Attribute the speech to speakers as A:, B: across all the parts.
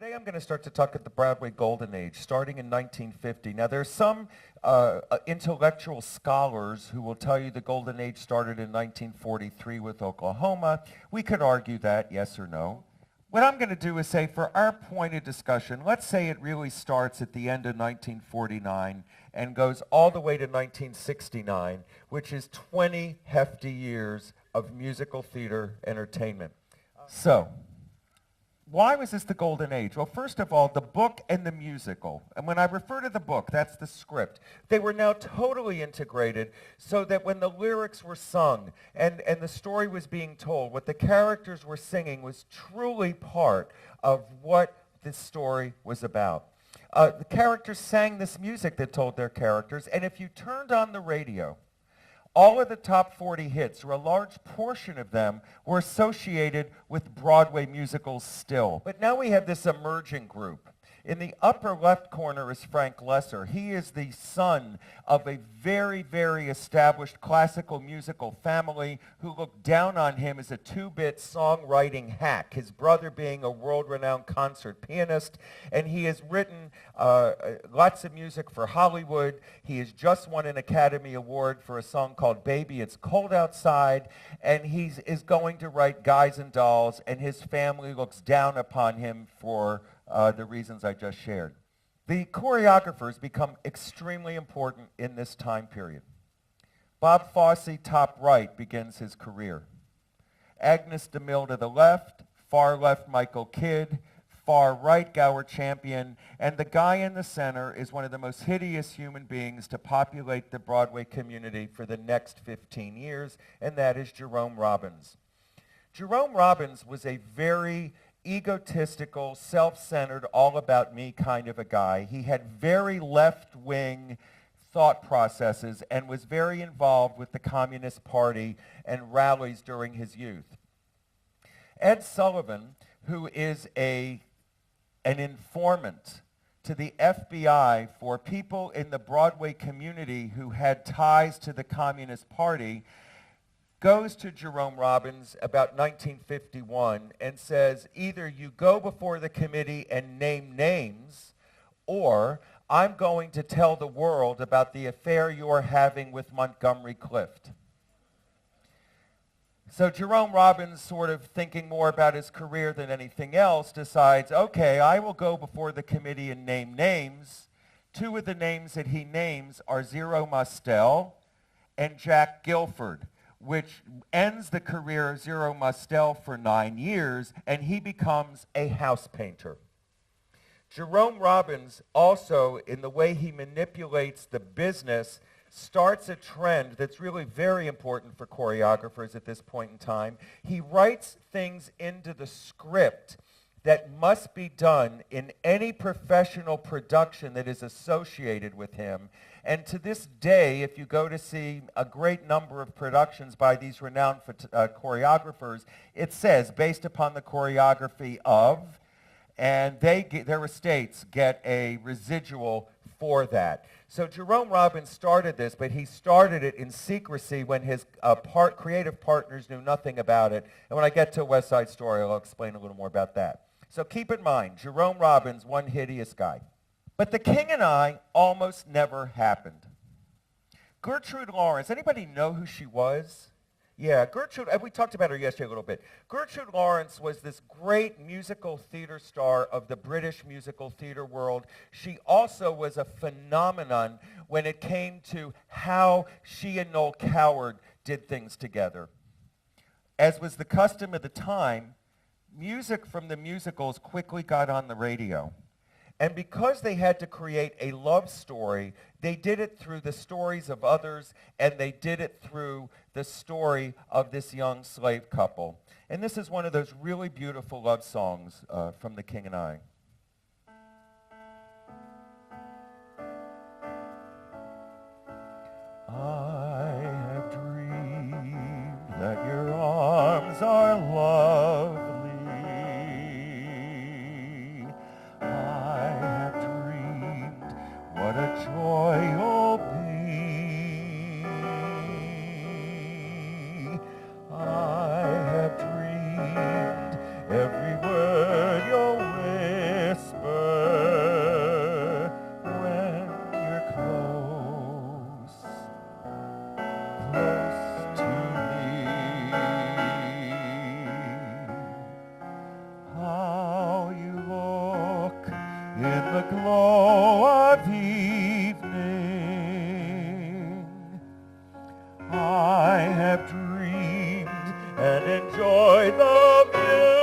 A: Today I'm going to start to talk at the Broadway Golden Age, starting in 1950. Now there's some intellectual scholars who will tell you the Golden Age started in 1943 with Oklahoma. We could argue that, yes or no. What I'm going to do is say, for our point of discussion, let's say it really starts at the end of 1949 and goes all the way to 1969, which is 20 hefty years of musical theater entertainment. So, why was this the Golden Age? Well, first of all, the book and the musical. And when I refer to the book, that's the script. They were now totally integrated so that when the lyrics were sung and the story was being told, what the characters were singing was truly part of what this story was about. The characters sang this music that told their characters, and if you turned on the radio, all of the top 40 hits, or a large portion of them, were associated with Broadway musicals still. But now we have this emerging group. In the upper left corner is Frank Lesser. He is the son of a very, very established classical musical family who looked down on him as a two-bit songwriting hack, his brother being a world-renowned concert pianist. And he has written lots of music for Hollywood. He has just won an Academy Award for a song called Baby, It's Cold Outside. And he is going to write Guys and Dolls, and his family looks down upon him for the reasons I just shared. The choreographers become extremely important in this time period. Bob Fosse, top right, begins his career. Agnes DeMille to the left, far left Michael Kidd, far right Gower Champion, and the guy in the center is one of the most hideous human beings to populate the Broadway community for the next 15 years, and that is Jerome Robbins. Jerome Robbins was a very egotistical, self-centered, all-about-me kind of a guy. He had very left-wing thought processes and was very involved with the Communist Party and rallies during his youth. Ed Sullivan, who is an informant to the FBI for people in the Broadway community who had ties to the Communist Party, goes to Jerome Robbins about 1951 and says, either you go before the committee and name names, or I'm going to tell the world about the affair you're having with Montgomery Clift. So Jerome Robbins, sort of thinking more about his career than anything else, decides, okay, I will go before the committee and name names. Two of the names that he names are Zero Mostel and Jack Guilford, which ends the career of Zero Mostel for 9 years, and he becomes a house painter. Jerome Robbins also, in the way he manipulates the business, starts a trend that's really very important for choreographers at this point in time. He writes things into the script that must be done in any professional production that is associated with him. And to this day, if you go to see a great number of productions by these renowned choreographers, it says, based upon the choreography of, and their estates get a residual for that. So Jerome Robbins started this, but he started it in secrecy when his creative partners knew nothing about it. And when I get to West Side Story, I'll explain a little more about that. So keep in mind, Jerome Robbins, one hideous guy. But The King and I almost never happened. Gertrude Lawrence, anybody know who she was? Yeah, Gertrude, we talked about her yesterday a little bit. Gertrude Lawrence was this great musical theater star of the British musical theater world. She also was a phenomenon when it came to how she and Noel Coward did things together. As was the custom at the time, music from the musicals quickly got on the radio. And because they had to create a love story, they did it through the stories of others, and they did it through the story of this young slave couple. And this is one of those really beautiful love songs from The King and I. I have dreamed that your arms are lovely. What a joy you'll be. I have dreamed every word you'll whisper. the glow of evening. I have dreamed and enjoyed the view.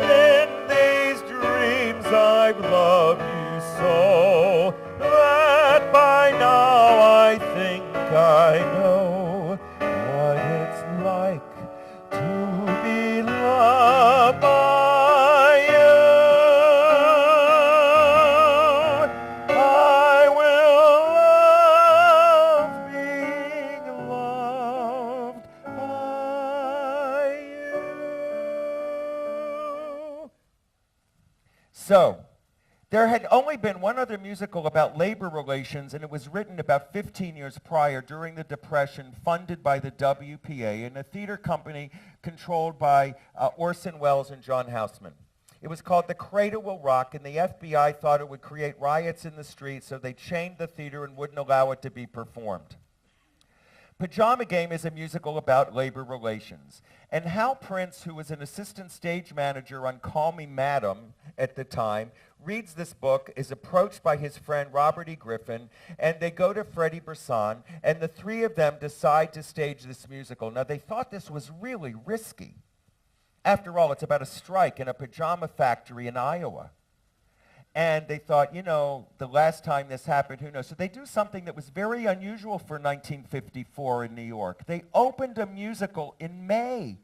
A: In these dreams I've loved you so that by now I think I know what it's like to be loved by you. I will love being loved by you. So, there had only been one other musical about labor relations, and it was written about 15 years prior during the Depression, funded by the WPA, and a theater company controlled by Orson Welles and John Houseman. It was called The Cradle Will Rock, and the FBI thought it would create riots in the streets, so they chained the theater and wouldn't allow it to be performed. Pajama Game is a musical about labor relations. And Hal Prince, who was an assistant stage manager on Call Me Madam at the time, reads this book, is approached by his friend Robert E. Griffin, and they go to Freddie Brisson, and the three of them decide to stage this musical. Now, they thought this was really risky. After all, it's about a strike in a pajama factory in Iowa. And they thought, you know, the last time this happened, who knows? So they do something that was very unusual for 1954 in New York. They opened a musical in May.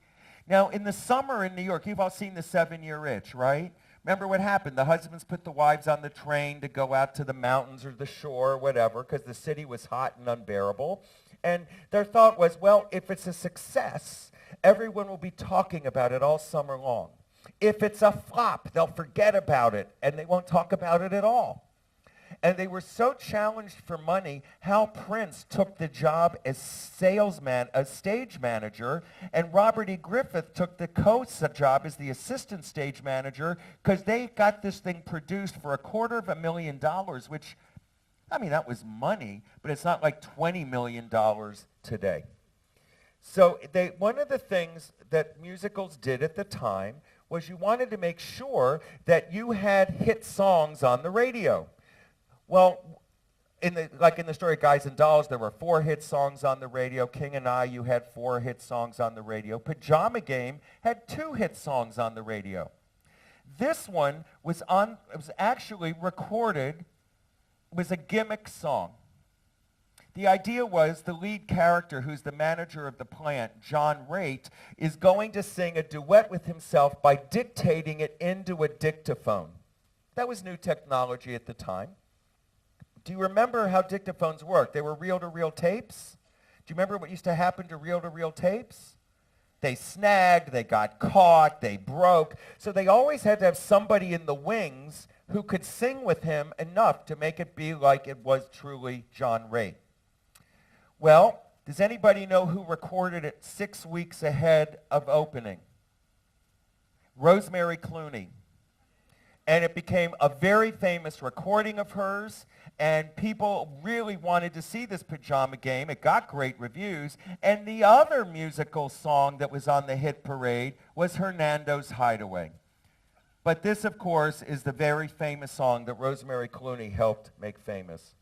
A: Now, in the summer in New York, you've all seen The 7-Year Itch, right? Remember what happened? The husbands put the wives on the train to go out to the mountains or the shore or whatever because the city was hot and unbearable. And their thought was, well, if it's a success, everyone will be talking about it all summer long. If it's a flop, they'll forget about it, and they won't talk about it at all. And they were so challenged for money, Hal Prince took the job as stage manager, and Robert E. Griffith took the job as the assistant stage manager because they got this thing produced for $250,000, which, I mean, that was money, but it's not like $20 million today. So one of the things that musicals did at the time was you wanted to make sure that you had hit songs on the radio. Well, like in the story Guys and Dolls, there were 4 hit songs on the radio. King and I, you had 4 hit songs on the radio. Pajama Game had 2 hit songs on the radio. This one was actually recorded, was a gimmick song. The idea was the lead character, who's the manager of the plant, John Raitt, is going to sing a duet with himself by dictating it into a dictaphone. That was new technology at the time. Do you remember how dictaphones worked? They were reel-to-reel tapes. Do you remember what used to happen to reel-to-reel tapes? They snagged, they got caught, they broke. So they always had to have somebody in the wings who could sing with him enough to make it be like it was truly John Raitt. Well, does anybody know who recorded it 6 weeks ahead of opening? Rosemary Clooney. And it became a very famous recording of hers, and people really wanted to see this Pajama Game. It got great reviews. And the other musical song that was on the hit parade was Hernando's Hideaway. But this, of course, is the very famous song that Rosemary Clooney helped make famous.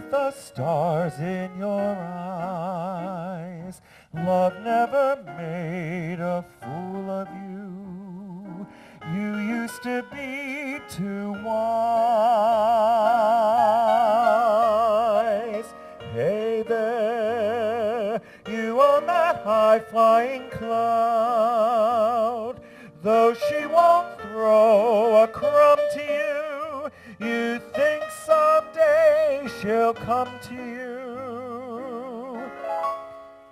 A: The stars in your eyes, love never made a fool of you. You used to be too wise. Hey there, you on that high-flying cloud. Though she won't throw a crumb to you, you think someday she'll come to you.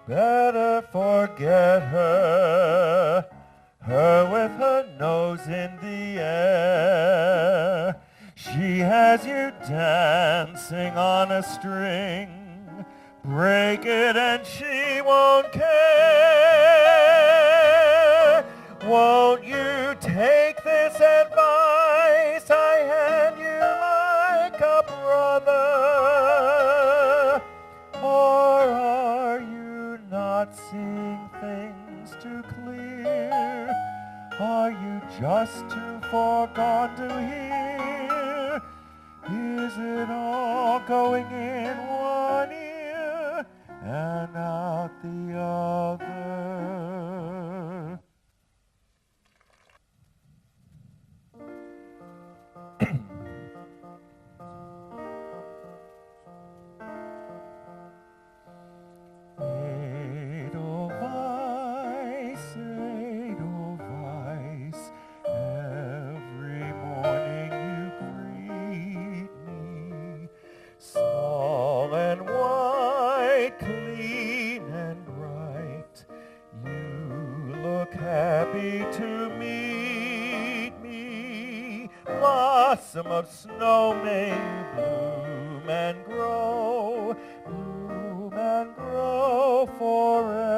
A: Better forget her, her with her nose in the air. She has you dancing on a string. Break it and she won't care. Won't you Are you just too far gone to hear? Is it all going in one ear and out the other? Edelweiss, Edelweiss, every morning you greet me, small and white, clean and bright. You look happy to meet me. Blossom of snow, may you bloom and grow, bloom and grow forever.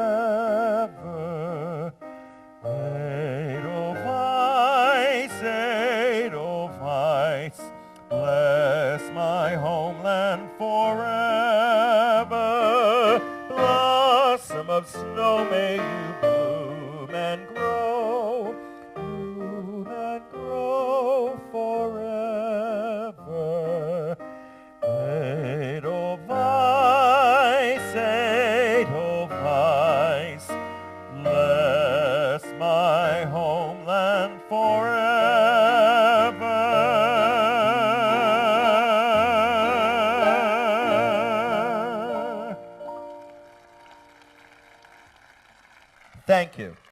A: Edelweiss, Edelweiss, bless my homeland forever. Blossom of snow, may you bloom and grow, bloom and grow forever. Edelweiss, Edelweiss, bless my homeland forever. Thank you.